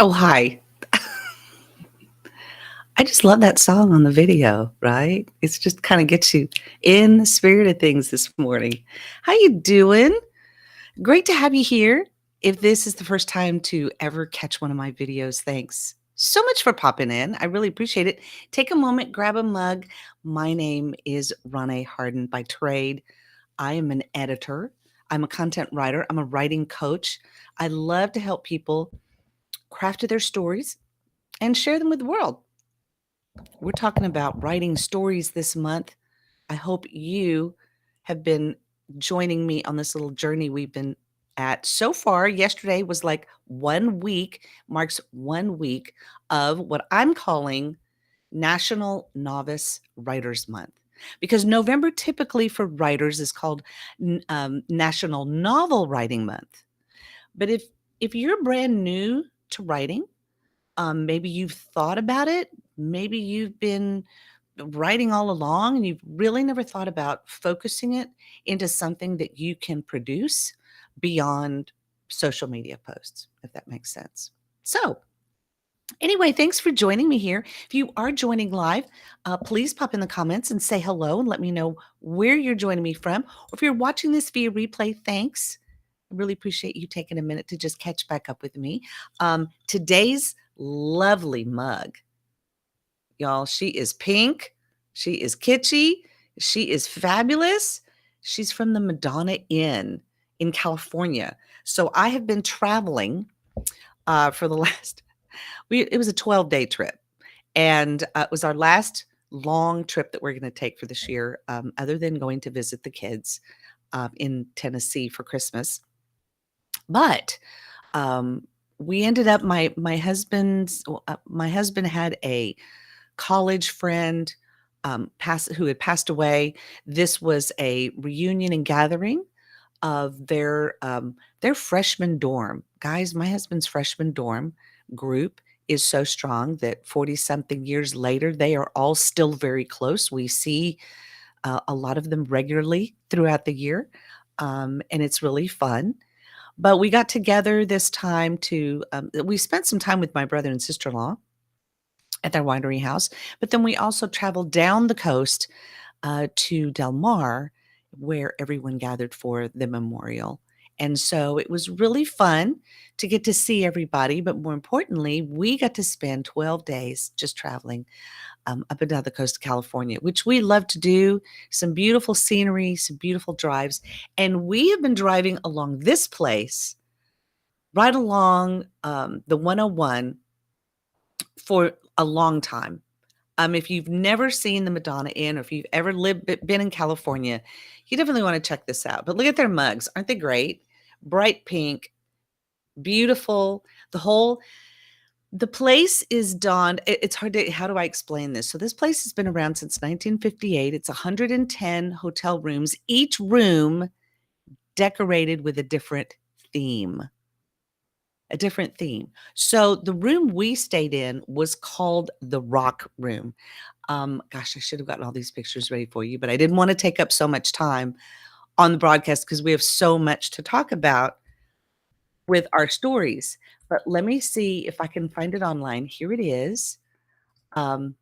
Oh, hi. I just love that song on the video, right? It's just kinda gets you in the spirit of things this morning. How you doing? Great to have you here. If this is the first time to ever catch one of my videos, thanks so much for popping in. I really appreciate it. Take a moment, grab a mug. My name is Ronnie Harden by trade. I am an editor. I'm a content writer. I'm a writing coach. I love to help people craft their stories and share them with the world. We're talking about writing stories this month. I hope you have been joining me on this little journey we've been at so far. Yesterday was like 1 week, marks 1 week of what I'm calling National Novice Writers Month. Because November typically for writers is called National Novel Writing Month. But if you're brand new to writing, maybe you've thought about it. Maybe you've been writing all along and you've really never thought about focusing it into something that you can produce beyond social media posts, if that makes sense. So, anyway, thanks for joining me here. If you are joining live, please pop in the comments and say hello and let me know where you're joining me from. Or if you're watching this via replay, thanks. I really appreciate you taking a minute to just catch back up with me. Today's lovely mug, y'all, she is pink, she is kitschy, she is fabulous. She's from the Madonna Inn in California. So I have been traveling for the last it was a 12-day trip, and it was our last long trip that we're gonna take for this year, other than going to visit the kids in Tennessee for Christmas. But we ended up my husband had a college friend who had passed away. This was a reunion and gathering of their freshman dorm. Guys, my husband's freshman dorm group is so strong that 40 something years later, they are all still very close. We see a lot of them regularly throughout the year, and it's really fun. But we got together this time we spent some time with my brother and sister-in-law at their winery house, but then we also traveled down the coast to Del Mar, where everyone gathered for the memorial. And so it was really fun to get to see everybody, but more importantly, we got to spend 12 days just traveling up and down the coast of California, which we love to do. Some beautiful scenery, some beautiful drives. And we have been driving along this place, right along the 101 for a long time. If you've never seen the Madonna Inn, or if you've ever been in California, you definitely want to check this out. But look at their mugs. Aren't they great? Bright pink, beautiful. The place is donned. It's hard to, how do I explain this? So this place has been around since 1958. It's 110 hotel rooms, each room decorated with a different theme. A different theme. So the room we stayed in was called the Rock Room. Gosh, I should have gotten all these pictures ready for you, but I didn't want to take up so much time on the broadcast because we have so much to talk about with our stories. But let me see if I can find it online. Here it is. Um,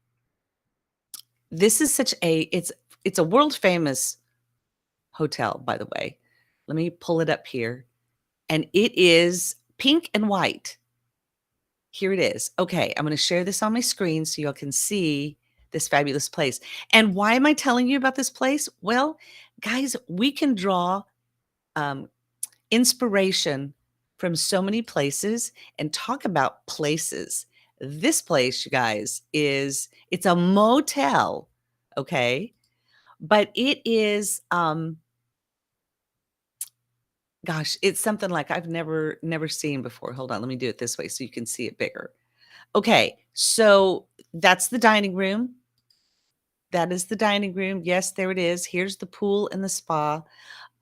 this is it's a world famous hotel, by the way. Let me pull it up here. And it is pink and white. Here it is. Okay, I'm going to share this on my screen so y'all can see this fabulous place. And why am I telling you about this place? Well, guys, we can draw um, inspiration from so many places and talk about places. This place, you guys, it's a motel, okay? But it is gosh, it's something like I've never seen before. Hold on, let me do it this way so you can see it bigger. Okay, so that's the dining room. That is the dining room. Yes, there it is. Here's the pool and the spa.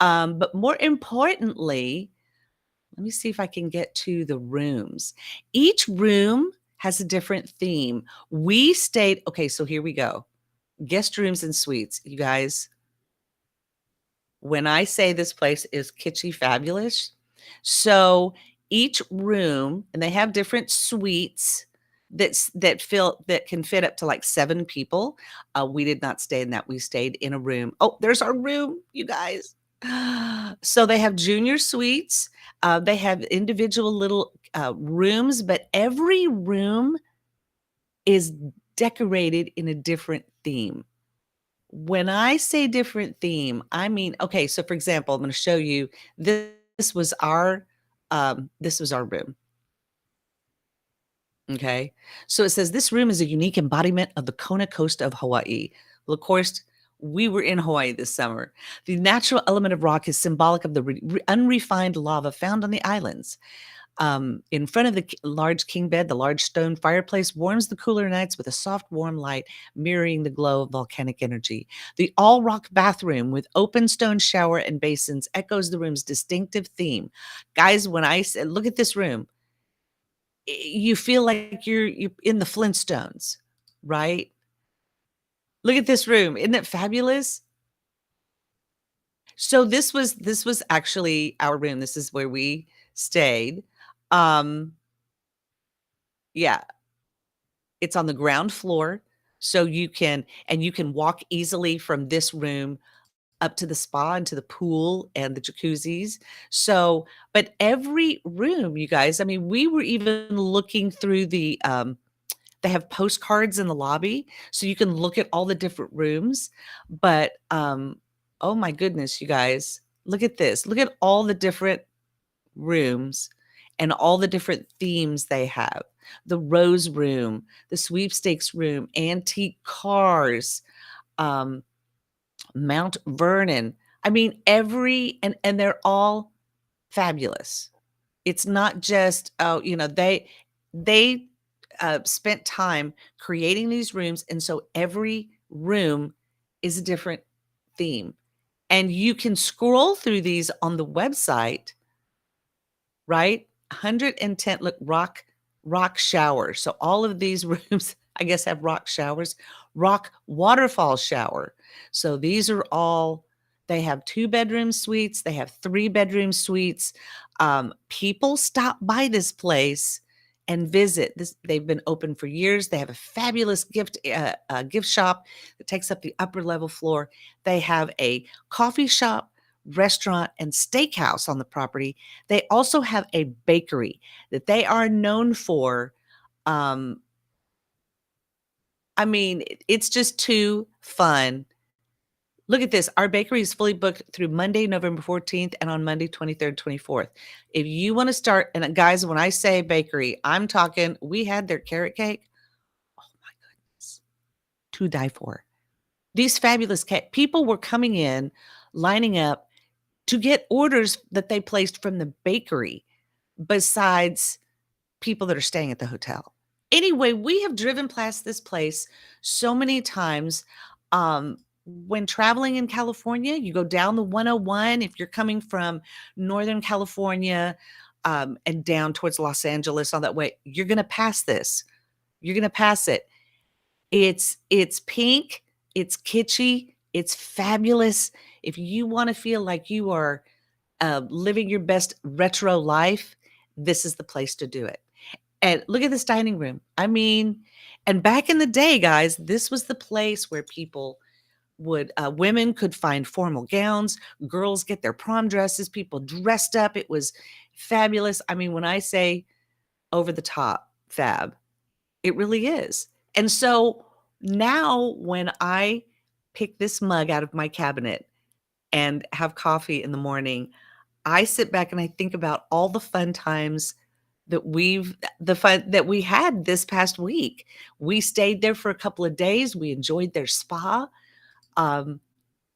But more importantly, let me see if I can get to the rooms. Each room has a different theme. We stayed, okay, so here we go. Guest rooms and suites. You guys, when I say this place is kitschy fabulous, so each room, and they have different suites that can fit up to like 7 people. We did not stay in that. We stayed in a room. Oh, there's our room, you guys. So they have junior suites. They have individual little rooms, but every room is decorated in a different theme. When I say different theme, I mean, okay, so for example, I'm going to show you this was our room. Okay. So it says this room is a unique embodiment of the Kona coast of Hawaii. Well, of course, we were in Hawaii this summer. The natural element of rock is symbolic of the unrefined lava found on the islands. In front of the large king bed, the large stone fireplace warms the cooler nights with a soft, warm light mirroring the glow of volcanic energy. The all rock bathroom with open stone shower and basins echoes the room's distinctive theme. Guys, when I said, look at this room, you feel like you're in the Flintstones, right? Look at this room. Isn't it fabulous? So this was actually our room. This is where we stayed. Um, yeah, it's on the ground floor, so you can walk easily from this room up to the spa and to the pool and the jacuzzis. So, but every room, you guys, I mean, we were even looking through they have postcards in the lobby, so you can look at all the different rooms, but, oh my goodness, you guys, look at this. Look at all the different rooms and all the different themes they have. The rose room, the sweepstakes room, antique cars, um, Mount Vernon. I mean, and they're all fabulous. It's not just, oh, they spent time creating these rooms, and so every room is a different theme. And you can scroll through these on the website, right? 110, look, rock shower. So all of these rooms, I guess, have rock showers. Rock waterfall shower. So these are all, they have 2-bedroom suites, they have 3-bedroom suites. People stop by this place and visit. They've been open for years. They have a fabulous gift shop that takes up the upper level floor. They have a coffee shop, restaurant, and steakhouse on the property. They also have a bakery that they are known for. Um, I mean, it's just too fun. Look at this. Our bakery is fully booked through Monday, November 14th, and on Monday, 23rd, 24th. If you want to start, and guys, when I say bakery, I'm talking, we had their carrot cake. Oh my goodness. To die for. These fabulous cake. People were coming in, lining up to get orders that they placed from the bakery, besides people that are staying at the hotel. Anyway, we have driven past this place so many times. When traveling in California, you go down the 101 if you're coming from Northern California, and down towards Los Angeles on that way, you're going to pass this. You're going to pass it. It's pink, it's kitschy, it's fabulous. If you want to feel like you are living your best retro life, this is the place to do it. And look at this dining room. I mean, and back in the day, guys, this was the place where women could find formal gowns, girls get their prom dresses, people dressed up. It was fabulous. I mean, when I say over the top fab, it really is. And so now when I pick this mug out of my cabinet and have coffee in the morning, I sit back and I think about all the fun times the fun that we had this past week. We stayed there for a couple of days. We enjoyed their spa. Um,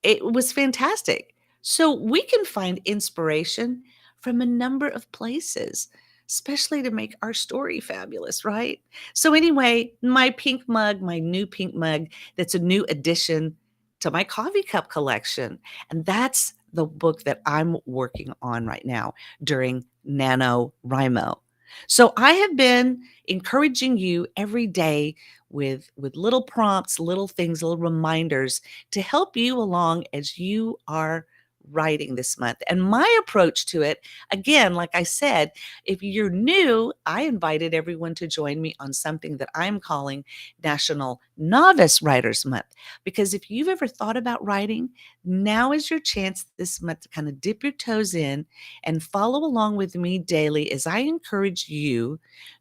it was fantastic. So we can find inspiration from a number of places, especially to make our story fabulous, right? So anyway, my new pink mug, that's a new addition to my coffee cup collection. And that's the book that I'm working on right now during NaNoWriMo. So I have been encouraging you every day with little prompts, little things, little reminders to help you along as you are writing this month. And my approach to it, again, like I said, if you're new, I invited everyone to join me on something that I'm calling National Novice Writers Month. Because if you've ever thought about writing, now is your chance this month to kind of dip your toes in and follow along with me daily as I encourage you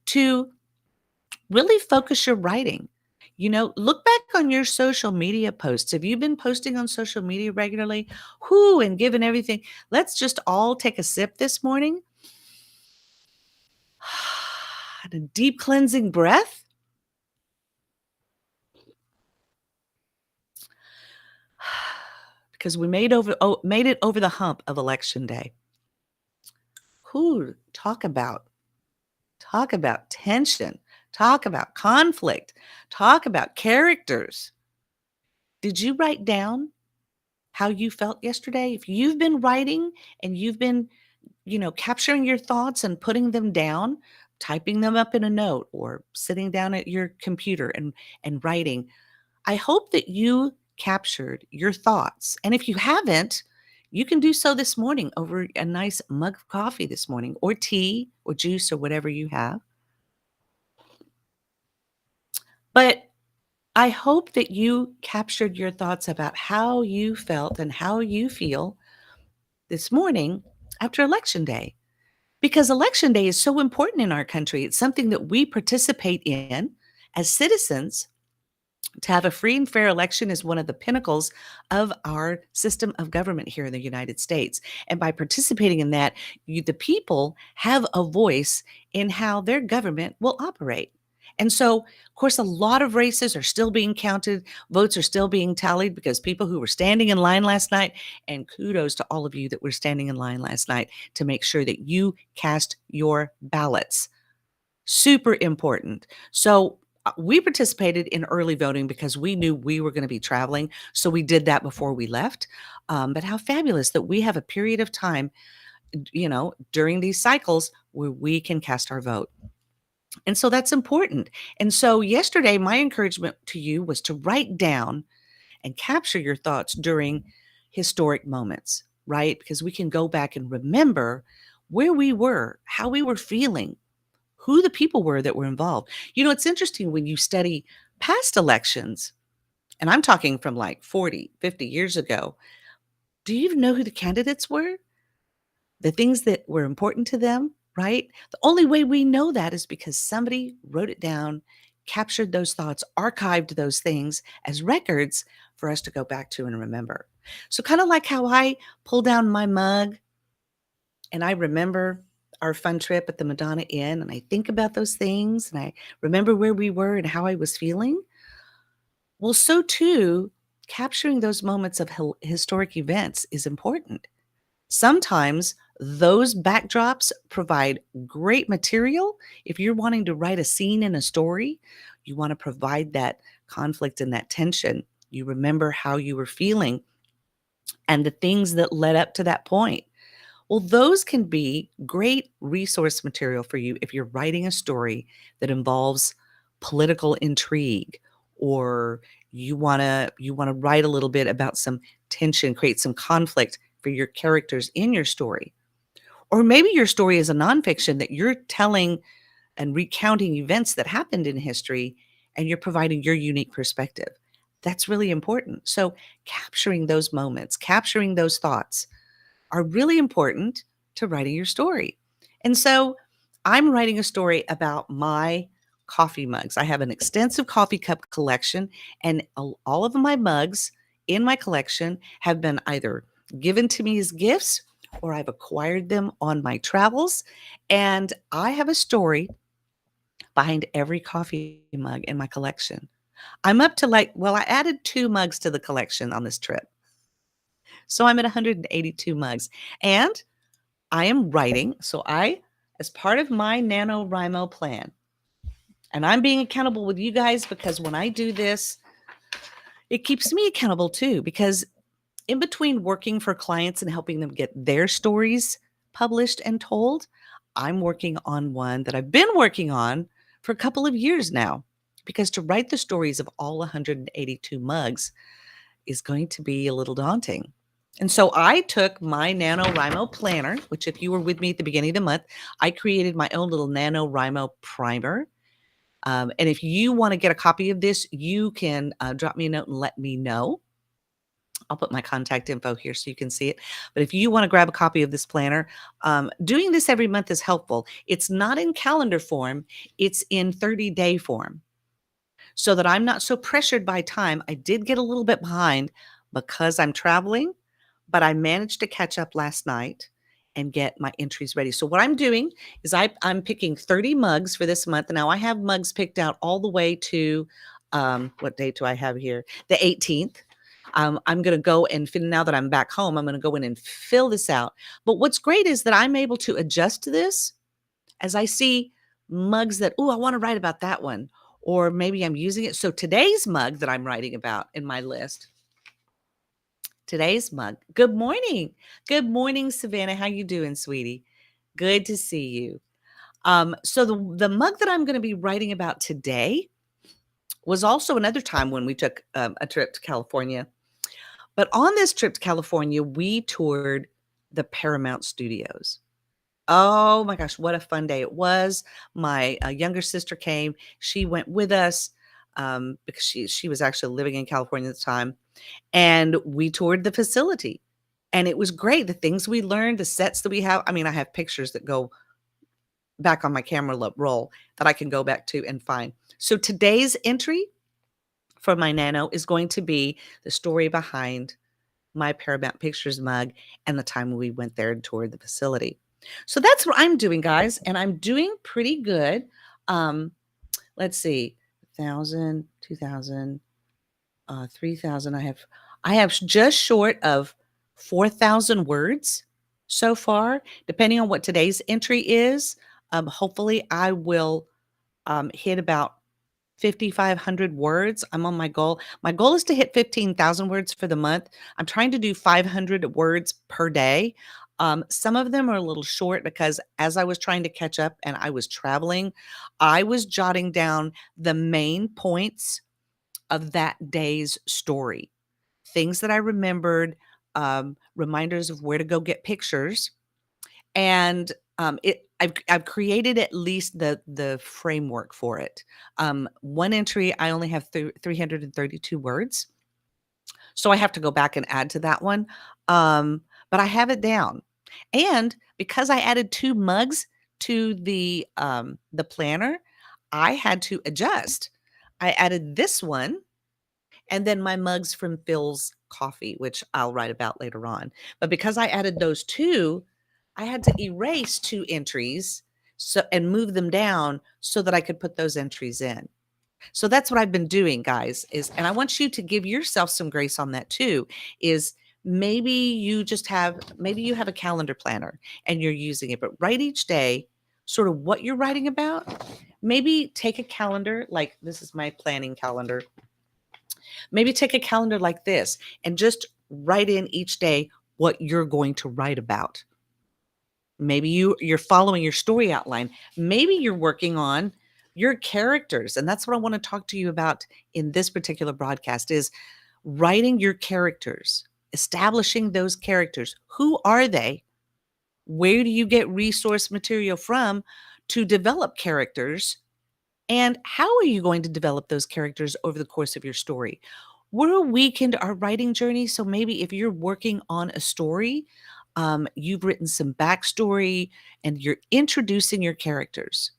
to really focus your writing. Look back on your social media posts. Have you been posting on social media regularly? Whoo, and given everything. Let's just all take a sip this morning. And a deep cleansing breath. Because we made it over the hump of election day. Whoo, talk about tension, talk about conflict, talk about characters. Did you write down how you felt yesterday? If you've been writing and you've been, capturing your thoughts and putting them down, typing them up in a note or sitting down at your computer and writing, I hope that you captured your thoughts. And if you haven't, you can do so this morning over a nice mug of coffee this morning, or tea or juice or whatever you have. But I hope that you captured your thoughts about how you felt and how you feel this morning after Election Day. Because Election Day is so important in our country. It's something that we participate in as citizens. To have a free and fair election is one of the pinnacles of our system of government here in the United States. And by participating in that, the people have a voice in how their government will operate. And so, of course, a lot of races are still being counted. Votes are still being tallied because people who were standing in line last night, and kudos to all of you that were standing in line last night to make sure that you cast your ballots. Super important. So we participated in early voting because we knew we were going to be traveling. So we did that before we left. But how fabulous that we have a period of time, during these cycles where we can cast our vote. And so that's important. And so yesterday, my encouragement to you was to write down and capture your thoughts during historic moments, right? Because we can go back and remember where we were, how we were feeling, who the people were that were involved. It's interesting when you study past elections, and I'm talking from like 40, 50 years ago. Do you even know who the candidates were? The things that were important to them, right? The only way we know that is because somebody wrote it down, captured those thoughts, archived those things as records for us to go back to and remember. So kind of like how I pull down my mug and I remember our fun trip at the Madonna Inn, and I think about those things, and I remember where we were and how I was feeling. Well, so too, capturing those moments of historic events is important. Sometimes those backdrops provide great material. If you're wanting to write a scene in a story, you want to provide that conflict and that tension. You remember how you were feeling and the things that led up to that point. Well, those can be great resource material for you if you're writing a story that involves political intrigue, or you want to write a little bit about some tension, create some conflict for your characters in your story. Or maybe your story is a nonfiction that you're telling and recounting events that happened in history, and you're providing your unique perspective. That's really important. So capturing those moments, capturing those thoughts are really important to writing your story. And so I'm writing a story about my coffee mugs. I have an extensive coffee cup collection, and all of my mugs in my collection have been either given to me as gifts or I've acquired them on my travels. And I have a story behind every coffee mug in my collection. I'm up to I added 2 mugs to the collection on this trip. So I'm at 182 mugs. And I am writing. So as part of my NaNoWriMo plan, and I'm being accountable with you guys because when I do this, it keeps me accountable too. Because in between working for clients and helping them get their stories published and told, I'm working on one that I've been working on for a couple of years now. Because to write the stories of all 182 mugs is going to be a little daunting. And so I took my NaNoWriMo planner, which if you were with me at the beginning of the month, I created my own little NaNoWriMo primer. And if you want to get a copy of this, you can drop me a note and let me know. I'll put my contact info here so you can see it. But if you want to grab a copy of this planner, doing this every month is helpful. It's not in calendar form, it's in 30-day form so that I'm not so pressured by time. I did get a little bit behind because I'm traveling, but I managed to catch up last night and get my entries ready. So what I'm doing is I'm picking 30 mugs for this month. Now I have mugs picked out all the way to, what date do I have here? The 18th. I'm going to go and now that I'm back home, I'm going to go in and fill this out. But what's great is that I'm able to adjust to this as I see mugs that, oh, I want to write about that one. Or maybe I'm using it. So today's mug that I'm writing about in my list, today's mug. Good morning. Good morning, Savannah. How you doing, sweetie? Good to see you. So the mug that I'm going to be writing about today was also another time when we took a trip to California. But on this trip to California, we toured the Paramount Studios. Oh my gosh, what a fun day it was. My younger sister came. She went with us because she was actually living in California at the time. And we toured the facility. And it was great. The things we learned, the sets that we have. I mean, I have pictures that go back on my camera roll that I can go back to and find. So today's entry for my Nano is going to be the story behind my Paramount Pictures mug and the time we went there and toured the facility. So that's what I'm doing, guys, and I'm doing pretty good. Let's see, 1,000, 2,000, 3,000. I have just short of 4,000 words so far, depending on what today's entry is. Hopefully, I will hit about 5,500 words. I'm on my goal. My goal is to hit 15,000 words for the month. I'm trying to do 500 words per day. Some of them are a little short because as I was trying to catch up and I was traveling, I was jotting down the main points of that day's story, things that I remembered, reminders of where to go get pictures, and I've created at least the framework for it. One entry, I only have 332 words, so I have to go back and add to that one. But I have it down, and because I added 2 mugs to the planner, I had to adjust. I added this one and then my mugs from Phil's Coffee, which I'll write about later on. But because I added those 2, I had to erase 2 entries and move them down so that I could put those entries in. So that's what I've been doing, guys, and I want you to give yourself some grace on that too, is maybe you have a calendar planner and you're using it, but write each day sort of what you're writing about. Maybe take a calendar, like this is my planning calendar. Maybe take a calendar like this and just write in each day what you're going to write about. Maybe you're following your story outline. Maybe you're working on your characters. And that's what I want to talk to you about in this particular broadcast is writing your characters, establishing those characters. Who are they? Where do you get resource material from to develop characters? And how are you going to develop those characters over the course of your story? We're a week into our writing journey. So maybe if you're working on a story, you've written some backstory and you're introducing your characters,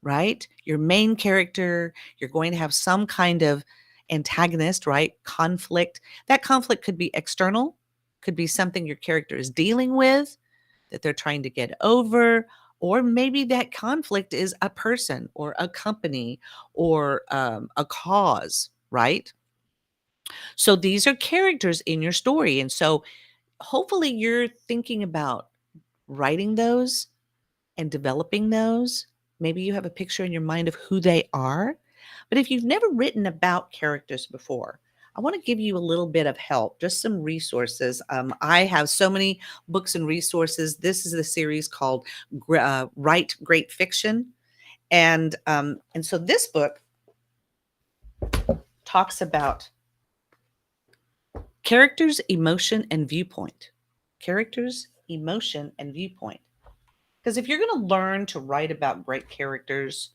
right? Your main character, you're going to have some kind of antagonist, right? Conflict. That conflict could be external, could be something your character is dealing with that they're trying to get over, or maybe that conflict is a person or a company or a cause, right? So these are characters in your story. And so hopefully you're thinking about writing those and developing those. Maybe you have a picture in your mind of who they are. But if you've never written about characters before, I want to give you a little bit of help, just some resources. I have so many books and resources. This is the series called Write Great Fiction. And so this book talks about Characters, emotion, and viewpoint. Characters, emotion, and viewpoint. Because if you're going to learn to write about great characters,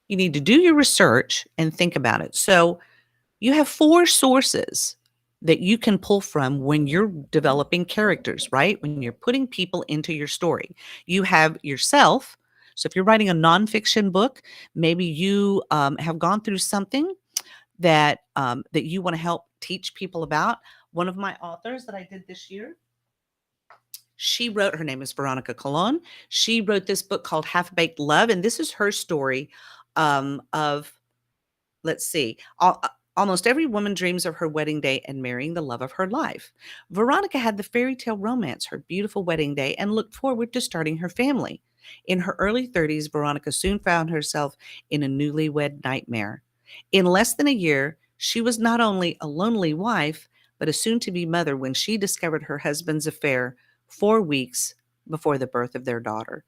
you need to do your research and think about it. So you have four sources that you can pull from when you're developing characters, right? When you're putting people into your story. You have yourself. So if you're writing a nonfiction book, maybe you have gone through something that you want to help teach people about. One of my authors that I did this year, she wrote, her name is Veronica Colon. She wrote this book called Half Baked Love, and this is her story of, let's see, almost every woman dreams of her wedding day and marrying the love of her life. Veronica had the fairy tale romance, her beautiful wedding day, and looked forward to starting her family. In her early 30s, Veronica soon found herself in a newlywed nightmare. In less than a year, she was not only a lonely wife, but a soon to be mother when she discovered her husband's affair 4 weeks before the birth of their daughter.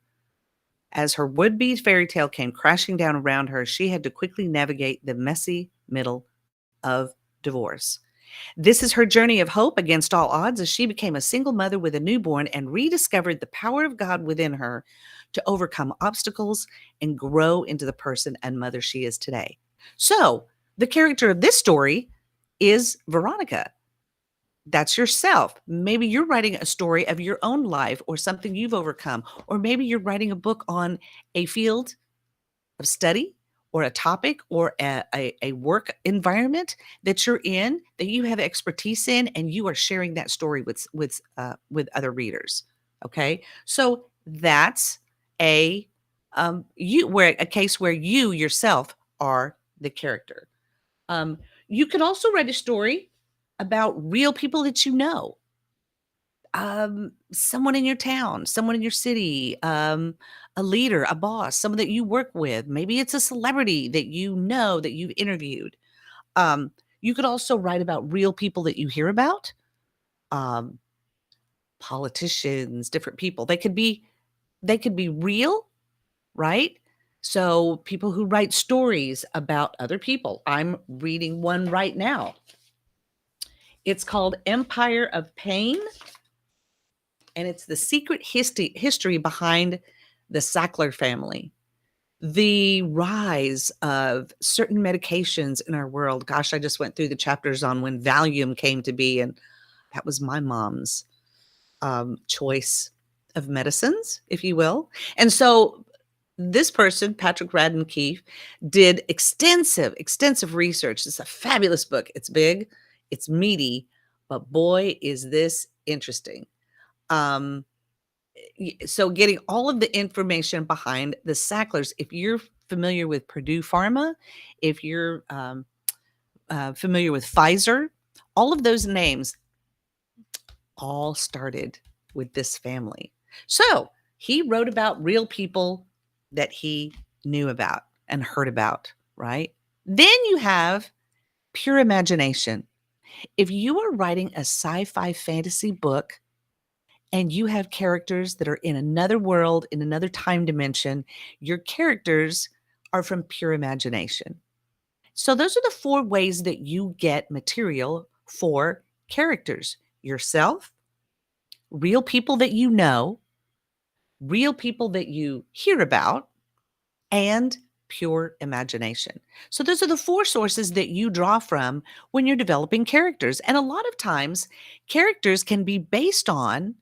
As her would be fairy tale came crashing down around her, she had to quickly navigate the messy middle of divorce. This is her journey of hope against all odds as she became a single mother with a newborn and rediscovered the power of God within her to overcome obstacles and grow into the person and mother she is today. So, the character of this story is Veronica. That's yourself. Maybe you're writing a story of your own life or something you've overcome, or maybe you're writing a book on a field of study or a topic or a work environment that you're in that you have expertise in, and you are sharing that story with other readers. Okay, so that's a a case where you yourself are the character. Um, you could also write a story about real people that you know, someone in your town, someone in your city, a leader, a boss, someone that you work with. Maybe it's a celebrity that you know that you've interviewed. Um, you could also write about real people that you hear about, um, politicians, different people. They could be real, right? So people who write stories about other people. I'm reading one right now. It's called Empire of Pain, and it's the secret history behind the Sackler family. The rise of certain medications in our world. Gosh, I just went through the chapters on when Valium came to be, and that was my mom's choice of medicines, if you will. And so this person, Patrick Radden Keefe, did extensive research. It's a fabulous book. It's big, it's meaty, but boy, is this interesting. Um, so getting all of the information behind the Sacklers, if you're familiar with Purdue Pharma, if you're familiar with Pfizer, all of those names all started with this family. So he wrote about real people that he knew about and heard about, right? Then you have pure imagination. If you are writing a sci-fi fantasy book and you have characters that are in another world, in another time dimension, your characters are from pure imagination. So, those are the four ways that you get material for characters: yourself, real people that you know, real people that you hear about, and pure imagination. So, those are the four sources that you draw from when you're developing characters. And a lot of times, characters can be based on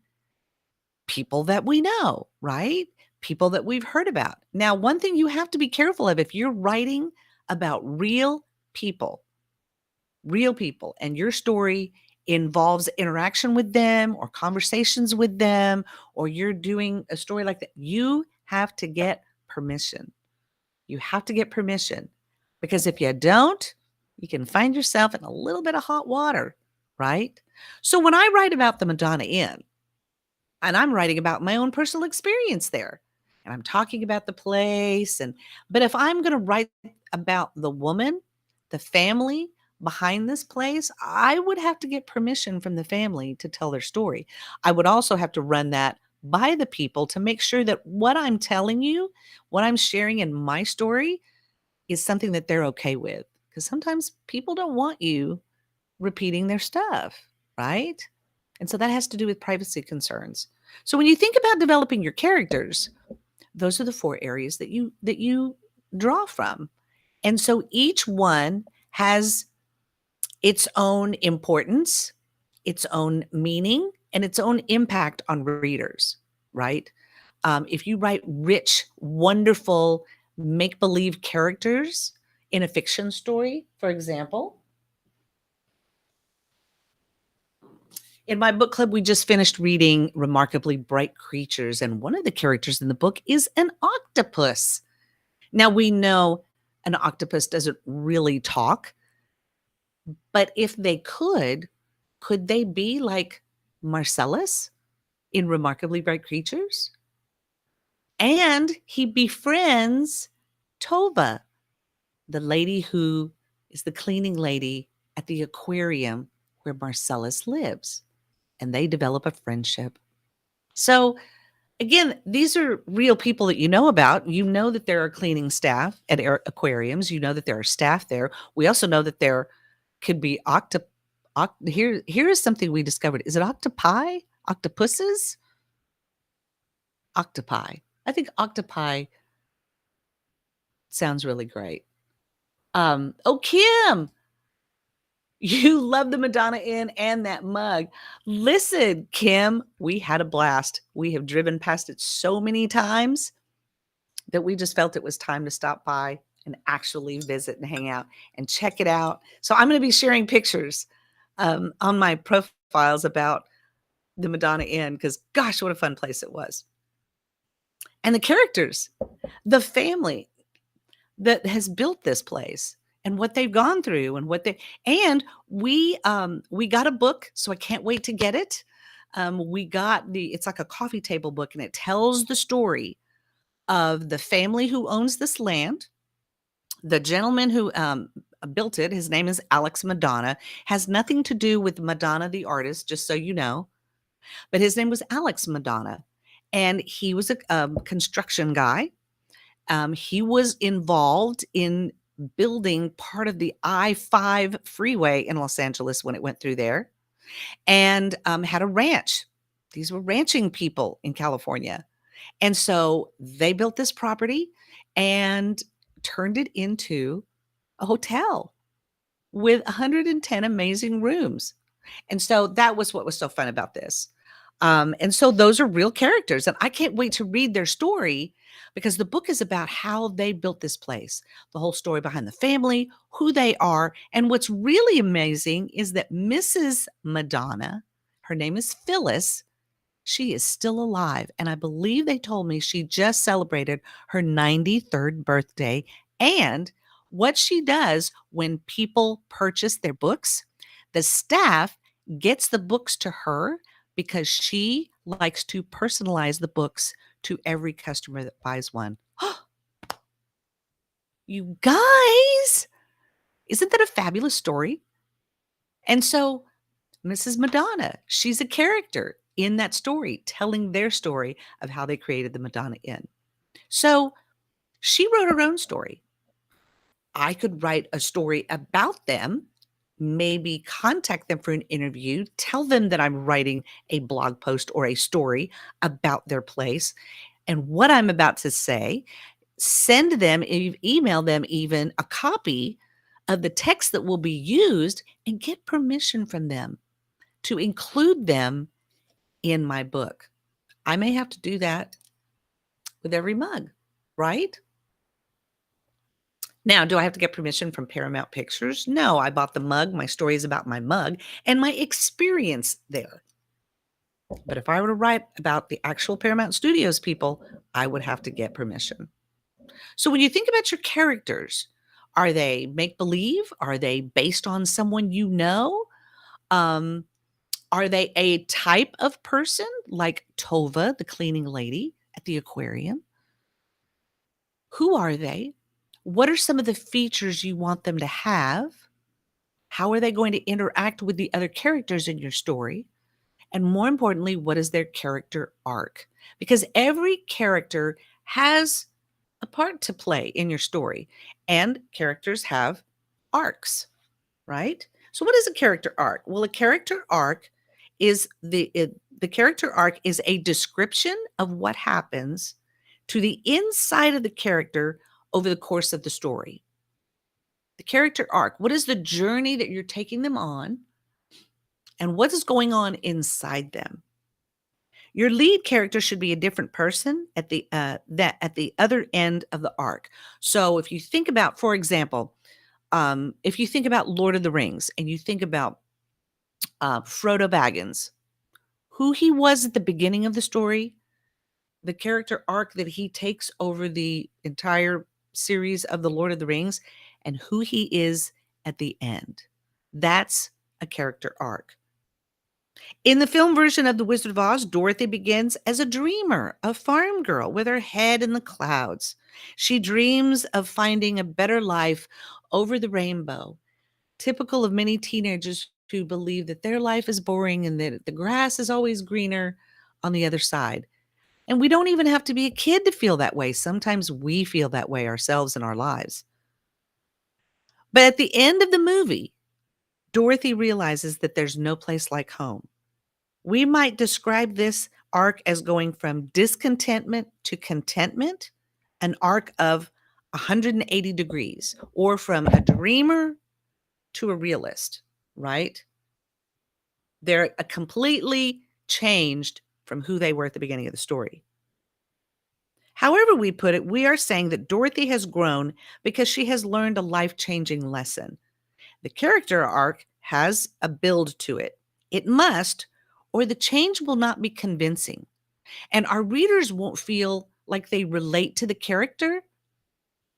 people that we know, right? People that we've heard about. Now, one thing you have to be careful of if you're writing about real people, and your story involves interaction with them or conversations with them, or you're doing a story like that, you have to get permission. You have to get permission because if you don't, you can find yourself in a little bit of hot water, right? So when I write about the Madonna Inn, and I'm writing about my own personal experience there. And I'm talking about the place but if I'm going to write about the woman, the family behind this place, I would have to get permission from the family to tell their story. I would also have to run that by the people to make sure that what I'm telling you, what I'm sharing in my story is something that they're okay with. Because sometimes people don't want you repeating their stuff. right? And so that has to do with privacy concerns. So when you think about developing your characters, those are the four areas that you draw from. And so each one has its own importance, its own meaning, and its own impact on readers, right? If you write rich, wonderful, make believe characters in a fiction story, for example, in my book club, we just finished reading Remarkably Bright Creatures, and one of the characters in the book is an octopus. Now, we know an octopus doesn't really talk, but if they could they be like Marcellus in Remarkably Bright Creatures? And he befriends Tova, the lady who is the cleaning lady at the aquarium where Marcellus lives, and they develop a friendship. So, again, these are real people that you know about. You know that there are cleaning staff at aquariums. You know that there are staff there. We also know that there could be here is something we discovered. Is it octopi? Octopuses? Octopi. I think octopi sounds really great. Oh, Kim, you love the Madonna Inn and that mug. Listen, Kim, we had a blast. We have driven past it so many times that we just felt it was time to stop by and actually visit and hang out and check it out. So I'm going to be sharing pictures on my profiles about the Madonna Inn because, gosh, what a fun place it was. And the characters, the family that has built this place and what they've gone through and we got a book, so I can't wait to get it. We got it's like a coffee table book, and it tells the story of the family who owns this land. The gentleman who built it, his name is Alex Madonna, has nothing to do with Madonna the artist, just so you know, but his name was Alex Madonna, and he was a construction guy. He was involved in building part of the I-5 freeway in Los Angeles when it went through there, and had a ranch. These were ranching people in California. And so they built this property and turned it into a hotel with 110 amazing rooms. And so that was what was so fun about this. And so those are real characters, and I can't wait to read their story because the book is about how they built this place, the whole story behind the family, who they are. And what's really amazing is that Mrs. Madonna, her name is Phyllis, she is still alive. And I believe they told me she just celebrated her 93rd birthday. And what she does when people purchase their books, the staff gets the books to her because she likes to personalize the books to every customer that buys one. You guys, isn't that a fabulous story? And so Mrs. Madonna, she's a character in that story, telling their story of how they created the Madonna Inn. So she wrote her own story. I could write a story about them, maybe contact them for an interview, tell them that I'm writing a blog post or a story about their place and what I'm about to say, send them, email them even a copy of the text that will be used and get permission from them to include them in my book. I may have to do that with every mug, right? Now, do I have to get permission from Paramount Pictures? No, I bought the mug. My story is about my mug and my experience there. But if I were to write about the actual Paramount Studios people, I would have to get permission. So when you think about your characters, are they make believe? Are they based on someone you know? Um, Are they a type of person like Tova, the cleaning lady at the aquarium? Who are they? What are some of the features you want them to have? How are they going to interact with the other characters in your story? And more importantly, what is their character arc? Because every character has a part to play in your story, and characters have arcs, right? So what is a character arc? Well, a character arc is the character arc is a description of what happens to the inside of the character over the course of the story. The character arc, what is the journey that you're taking them on and what is going on inside them? Your lead character should be a different person at the other end of the arc. So if you think about, for example, if you think about Lord of the Rings and you think about Frodo Baggins, who he was at the beginning of the story, the character arc that he takes over the entire series of the Lord of the Rings, and who he is at the end. That's a character arc. In the film version of The Wizard of Oz, Dorothy begins as a dreamer, a farm girl with her head in the clouds. She dreams of finding a better life over the rainbow, typical of many teenagers who believe that their life is boring and that the grass is always greener on the other side. And we don't even have to be a kid to feel that way. Sometimes we feel that way ourselves in our lives. But at the end of the movie, Dorothy realizes that there's no place like home. We might describe this arc as going from discontentment to contentment, an arc of 180 degrees, or from a dreamer to a realist, right? They're a completely changed from who they were at the beginning of the story. However we put it, we are saying that Dorothy has grown because she has learned a life-changing lesson. The character arc has a build to it. It must, or the change will not be convincing. And our readers won't feel like they relate to the character,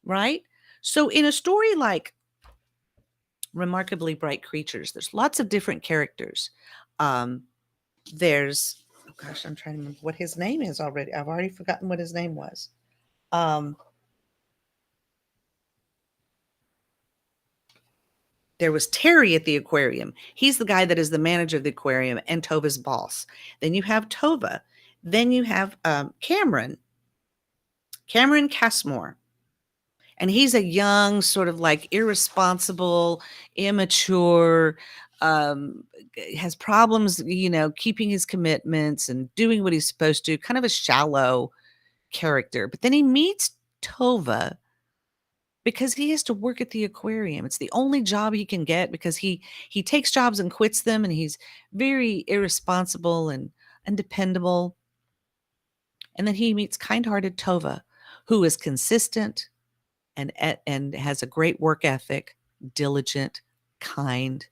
right? So in a story like Remarkably Bright Creatures, there's lots of different characters. Um, there's, oh gosh, I'm trying to remember what his name is already. I've already forgotten what his name was. Um, there was Terry at the aquarium. He's the guy that is the manager of the aquarium and Tova's boss. Then you have Tova. Then you have Cameron Cassmore. And he's a young, sort of like irresponsible, immature, um, has problems, keeping his commitments and doing what he's supposed to, kind of a shallow character. But then he meets Tova because he has to work at the aquarium. It's the only job he can get because he takes jobs and quits them, and he's very irresponsible and undependable. And then he meets kind-hearted Tova, who is consistent and has a great work ethic, diligent, kind.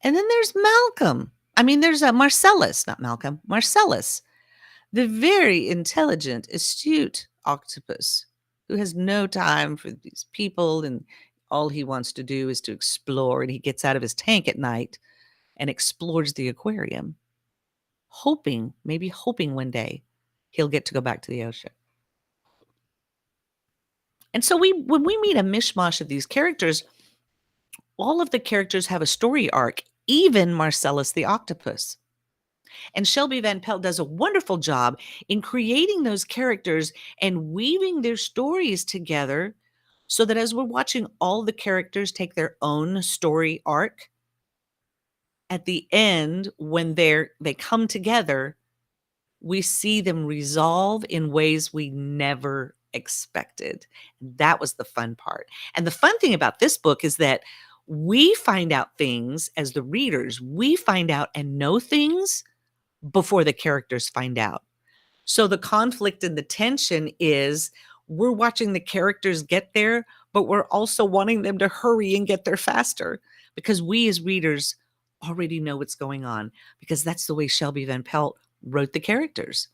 And then there's Malcolm. I mean, there's a Marcellus, not Malcolm, Marcellus, the very intelligent, astute octopus who has no time for these people, and all he wants to do is to explore, and he gets out of his tank at night and explores the aquarium, maybe hoping one day he'll get to go back to the ocean. And so when we meet a mishmash of these characters, all of the characters have a story arc, even Marcellus the octopus. And Shelby Van Pelt does a wonderful job in creating those characters and weaving their stories together so that as we're watching all the characters take their own story arc, at the end, when they come together, we see them resolve in ways we never expected. That was the fun part. And the fun thing about this book is that we find out things as the readers, we find out and know things before the characters find out. So the conflict and the tension is we're watching the characters get there, but we're also wanting them to hurry and get there faster because we as readers already know what's going on, because that's the way Shelby Van Pelt wrote the characters,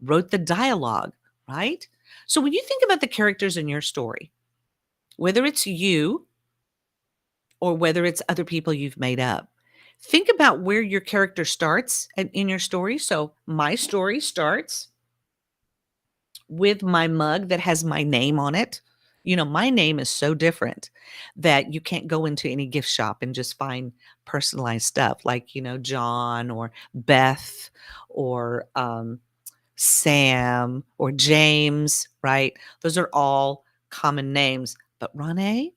wrote the dialogue, right? So when you think about the characters in your story, whether it's you or whether it's other people you've made up, think about where your character starts in your story. So my story starts with my mug that has my name on it. My name is so different that you can't go into any gift shop and just find personalized stuff like, John or Beth or Sam or James, right? Those are all common names. But Ronee,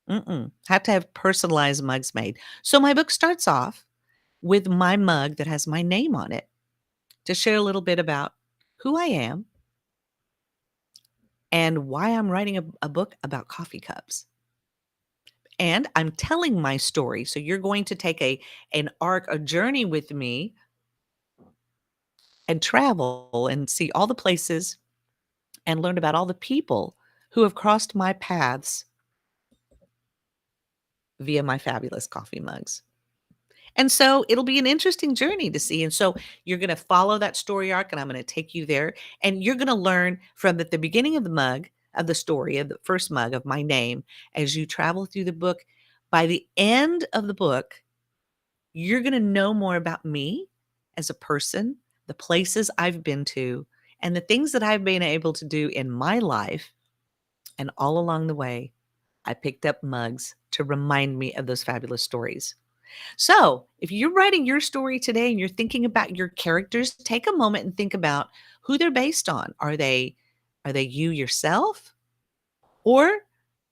Have to have personalized mugs made. So my book starts off with my mug that has my name on it to share a little bit about who I am and why I'm writing a book about coffee cups. And I'm telling my story. So you're going to take an arc, a journey with me and travel and see all the places and learn about all the people who have crossed my paths via my fabulous coffee mugs. And so it'll be an interesting journey to see. And so you're going to follow that story arc, and I'm going to take you there. And you're going to learn from the beginning of the mug, of the story, of the first mug of my name, as you travel through the book. By the end of the book, you're going to know more about me as a person, the places I've been to, and the things that I've been able to do in my life. And all along the way, I picked up mugs to remind me of those fabulous stories. So, if you're writing your story today and you're thinking about your characters, take a moment and think about who they're based on. Are they you yourself, or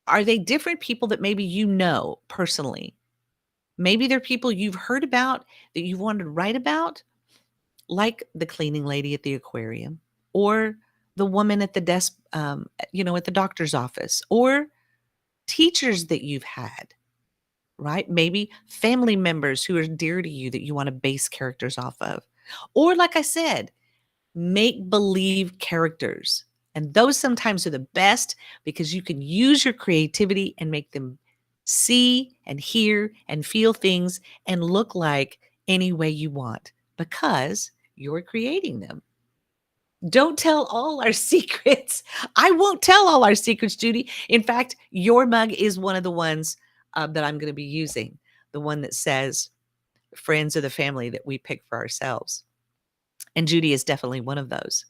are they different people that maybe you know personally? Maybe they're people you've heard about that you've wanted to write about, like the cleaning lady at the aquarium, or the woman at the desk, at the doctor's office, or teachers that you've had, right? Maybe family members who are dear to you that you want to base characters off of. Or, like I said, make believe characters. And those sometimes are the best because you can use your creativity and make them see and hear and feel things and look like any way you want because you're creating them. Don't tell all our secrets. I won't tell all our secrets, Judy. In fact, your mug is one of the ones that I'm going to be using, the one that says friends of the family that we pick for ourselves. And Judy is definitely one of those.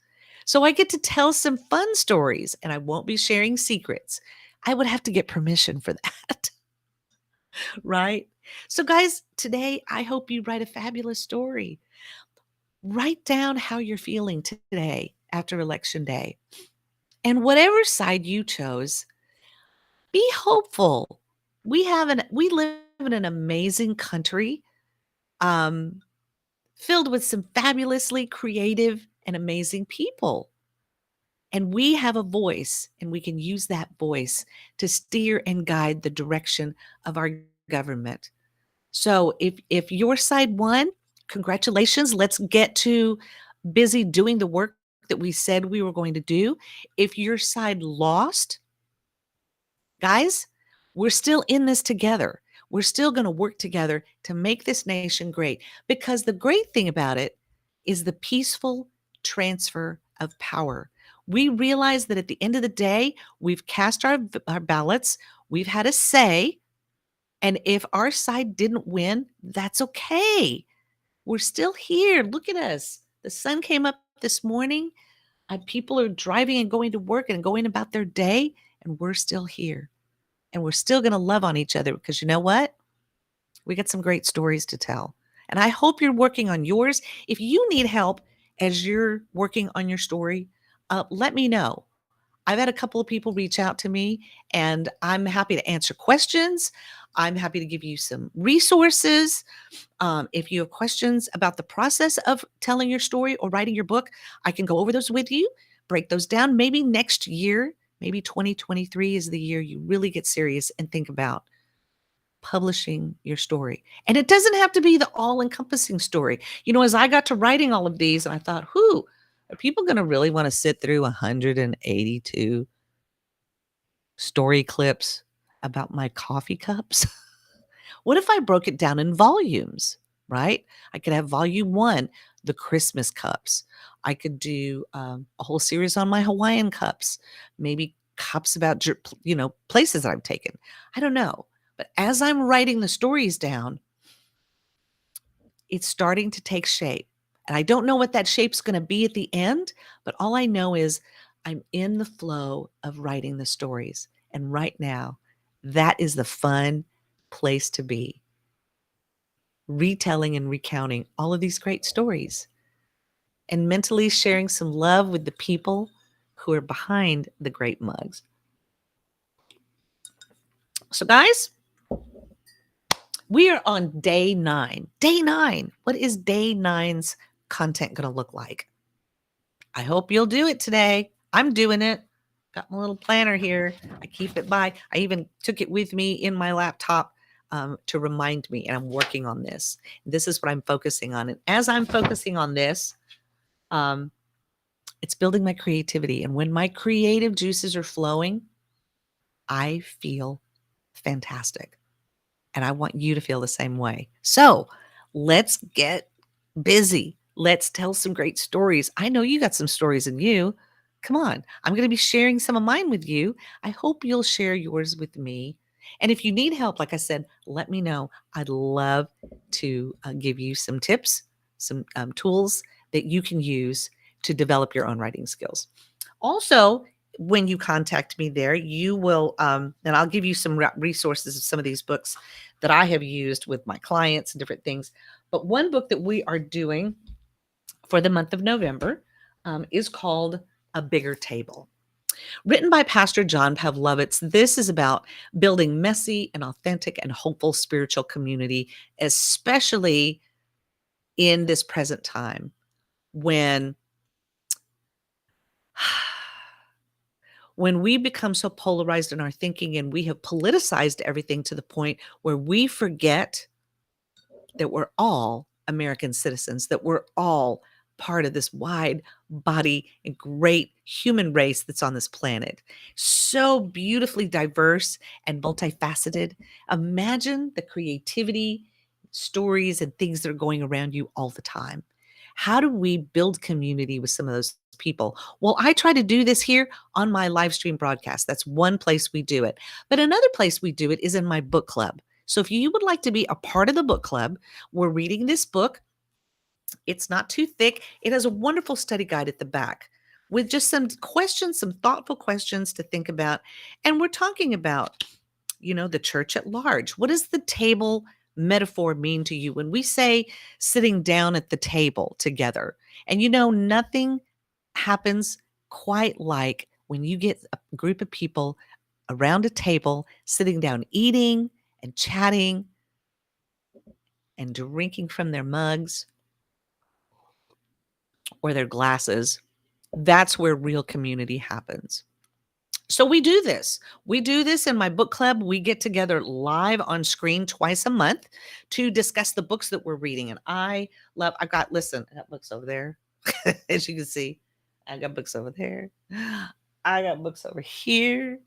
So I get to tell some fun stories and I won't be sharing secrets. I would have to get permission for that, right? So, guys, today I hope you write a fabulous story. Write down how you're feeling today after election day. And whatever side you chose, be hopeful. We live in an amazing country, um, filled with some fabulously creative and amazing people. And we have a voice, and we can use that voice to steer and guide the direction of our government. So if your side won, congratulations. Let's get to busy doing the work that we said we were going to do. If your side lost, guys, we're still in this together. We're still going to work together to make this nation great because the great thing about it is the peaceful transfer of power. We realize that at the end of the day, we've cast our ballots, we've had a say, and if our side didn't win, that's okay. We're still here. Look at us. The sun came up this morning, and people are driving and going to work and going about their day, and we're still here. And we're still going to love on each other because you know what? We got some great stories to tell. And I hope you're working on yours. If you need help as you're working on your story, let me know. I've had a couple of people reach out to me, and I'm happy to answer questions. I'm happy to give you some resources. If you have questions about the process of telling your story or writing your book, I can go over those with you, break those down. Maybe next year, maybe 2023 is the year you really get serious and think about publishing your story. And it doesn't have to be the all encompassing story. As I got to writing all of these, and I thought, are people going to really want to sit through 182 story clips about my coffee cups? What if I broke it down in volumes, right? I could have volume one, the Christmas cups. I could do a whole series on my Hawaiian cups, maybe cups about, places that I've taken. I don't know. But as I'm writing the stories down, it's starting to take shape. And I don't know what that shape's going to be at the end, but all I know is I'm in the flow of writing the stories. And right now, that is the fun place to be. Retelling and recounting all of these great stories and mentally sharing some love with the people who are behind the great mugs. So, guys, we are on day 9. Day 9. What is day 9's content going to look like? I hope you'll do it today. I'm doing it. Got my little planner here. I keep it by. I even took it with me in my laptop to remind me, and I'm working on this. This is what I'm focusing on. And as I'm focusing on this, um, it's building my creativity. And when my creative juices are flowing, I feel fantastic. And I want you to feel the same way. So let's get busy. Let's tell some great stories. I know you got some stories in you. Come on. I'm going to be sharing some of mine with you. I hope you'll share yours with me. And if you need help, like I said, let me know. I'd love to give you some tips, some tools that you can use to develop your own writing skills. Also, when you contact me there, you will, and I'll give you some resources of some of these books that I have used with my clients and different things. But one book that we are doing for the month of November is called A Bigger Table. Written by Pastor John Pavlovitz, this is about building messy and authentic and hopeful spiritual community, especially in this present time when when we become so polarized in our thinking and we have politicized everything to the point where we forget that we're all American citizens, that we're all part of this wide body and great human race that's on this planet. So beautifully diverse and multifaceted. Imagine the creativity, stories, and things that are going around you all the time. How do we build community with some of those people? Well, I try to do this here on my live stream broadcast. That's one place we do it. But another place we do it is in my book club. So if you would like to be a part of the book club, we're reading this book. It's not too thick. It has a wonderful study guide at the back with just some questions, some thoughtful questions to think about. And we're talking about, the church at large. What does the table metaphor mean to you when we say sitting down at the table together? And nothing happens quite like when you get a group of people around a table sitting down eating and chatting and drinking from their mugs or their glasses. That's where real community happens. So we do this. We do this in my book club. We get together live on screen twice a month to discuss the books that we're reading. And I got books over there. As you can see, I got books over there. I got books over here.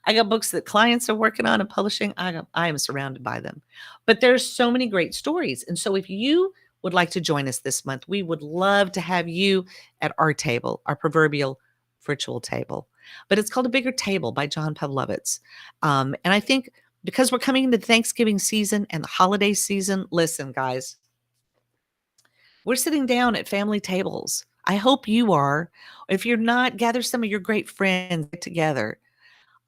I got books that clients are working on and publishing. I am surrounded by them. But there's so many great stories. And so if you would like to join us this month, we would love to have you at our table, our proverbial virtual table. But it's called A Bigger Table by John Pavlovitz. And I think because we're coming into Thanksgiving season and the holiday season, listen, guys, we're sitting down at family tables. I hope you are. If you're not, gather some of your great friends together.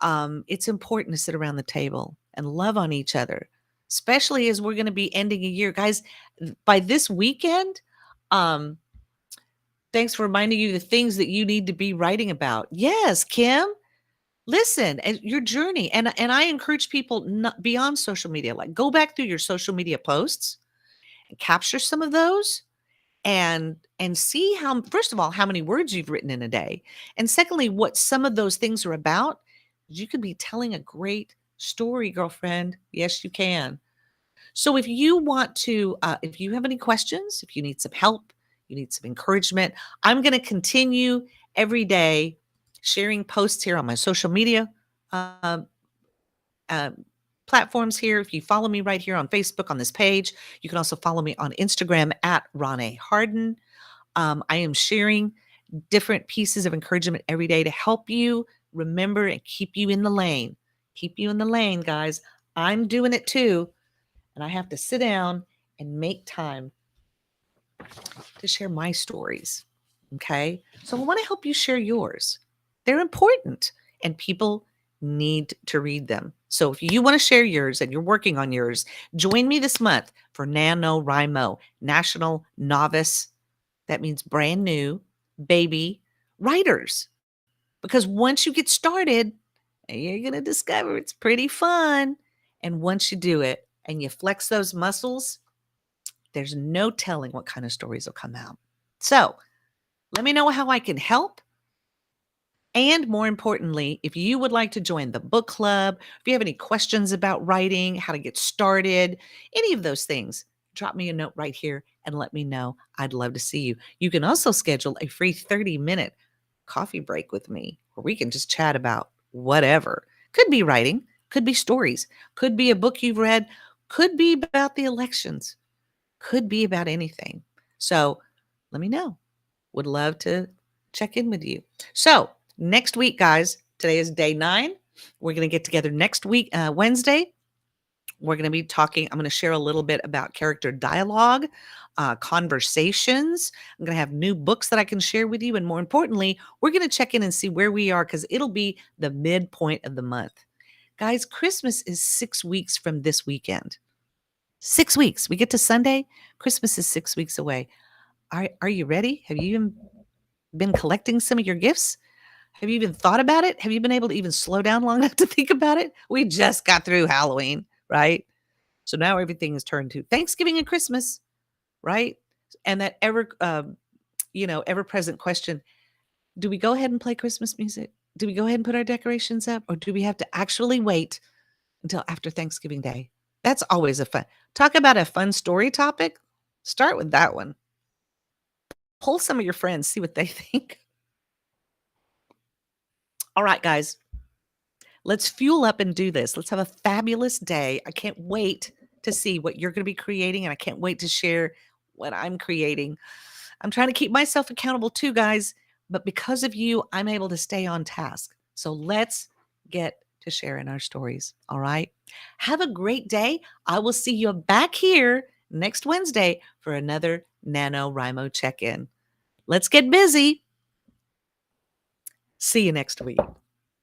It's important to sit around the table and love on each other, especially as we're going to be ending a year. Guys, by this weekend, thanks for reminding you the things that you need to be writing about. Yes, Kim, listen, and your journey. And I encourage people not beyond social media, like go back through your social media posts and capture some of those and see how, first of all, how many words you've written in a day. And secondly, what some of those things are about. You could be telling a great story, girlfriend. Yes, you can. So if you want to, if you have any questions, if you need some help, you need some encouragement, I'm going to continue every day sharing posts here on my social media uh, uh, platforms here. If you follow me right here on Facebook on this page, you can also follow me on Instagram at Ronnie Harden. I am sharing different pieces of encouragement every day to help you remember and keep you in the lane. Keep you in the lane, guys. I'm doing it too. And I have to sit down and make time to share my stories. Okay. So I want to help you share yours. They're important and people need to read them. So if you want to share yours and you're working on yours, join me this month for NaNoWriMo, National Novice. That means brand new baby writers. Because once you get started, you're going to discover it's pretty fun. And once you do it and you flex those muscles, there's no telling what kind of stories will come out. So let me know how I can help. And more importantly, if you would like to join the book club, if you have any questions about writing, how to get started, any of those things, drop me a note right here and let me know. I'd love to see you. You can also schedule a free 30-minute coffee break with me where we can just chat about whatever. Could be writing, could be stories, could be a book you've read, could be about the elections, could be about anything. So let me know. Would love to check in with you. So next week, guys, today is day 9. We're going to get together next week, Wednesday. We're going to be talking. I'm going to share a little bit about character dialogue, conversations. I'm going to have new books that I can share with you. And more importantly, we're going to check in and see where we are because it'll be the midpoint of the month. Guys, Christmas is 6 weeks from this weekend. 6 weeks. We get to Sunday. Christmas is 6 weeks away. Are you ready? Have you even been collecting some of your gifts? Have you even thought about it? Have you been able to even slow down long enough to think about it? We just got through Halloween, right? So now everything is turned to Thanksgiving and Christmas, right? And that ever-present question, do we go ahead and play Christmas music? Do we go ahead and put our decorations up? Or do we have to actually wait until after Thanksgiving Day? That's always talk about a fun story topic. Start with that one. Poll some of your friends, see what they think. All right, guys, let's fuel up and do this. Let's have a fabulous day. I can't wait to see what you're going to be creating, and I can't wait to share what I'm creating. I'm trying to keep myself accountable too, guys, but because of you, I'm able to stay on task. So let's get to sharing our stories. All right. Have a great day. I will see you back here next Wednesday for another NaNoWriMo check-in. Let's get busy. See you next week.